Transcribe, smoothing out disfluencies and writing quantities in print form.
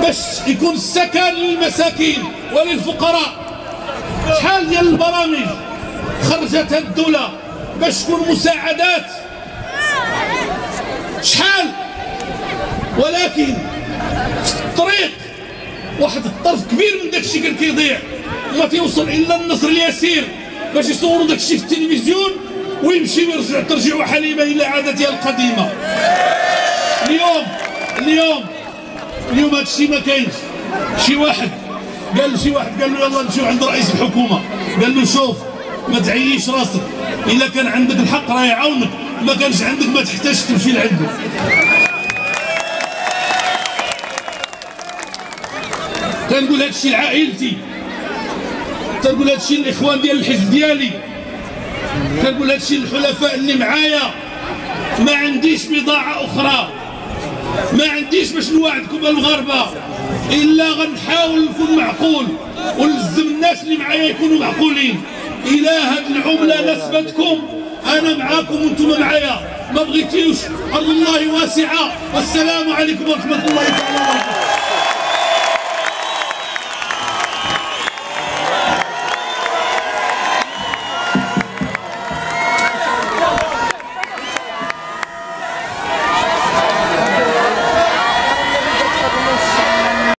باش يكون السكن للمساكين وللفقراء. شحال ديال البرامج خرجتها الدولة باش تكون مساعدات، شحال، ولكن في الطريق واحد الطرف كبير من داكشي كان كيضيع وما تيوصل الا النصر اليسير باش يصوروا داكشي في التلفزيون ويمشي ويرجع ترجع حليمه الى عادتها القديمه. اليوم هذا الشيء ما كاينش. شي واحد قال له يلا نمشيو عند رئيس الحكومه، قال له شوف ما تعيش راسك، الا كان عندك الحق راه يعاونك، ما كانش عندك ما تحتاجش تمشي لعنده. كنقول هذا الشيء لعائلتي، كنقول هذا الشيء للاخوان ديال الحزب ديالي، كنقول هذا الشيء للحلفاء اللي معايا. ما عنديش بضاعه اخرى، ما عنديش باش نوعدكم المغاربه الا غنحاول نكون معقول ونلزم الناس اللي معايا يكونوا معقولين. الى هاد العمله نسبتكم انا معاكم وانتم معايا، ما بغيتيوش ارض الله واسعه. والسلام عليكم ورحمه الله تعالى وبركاته.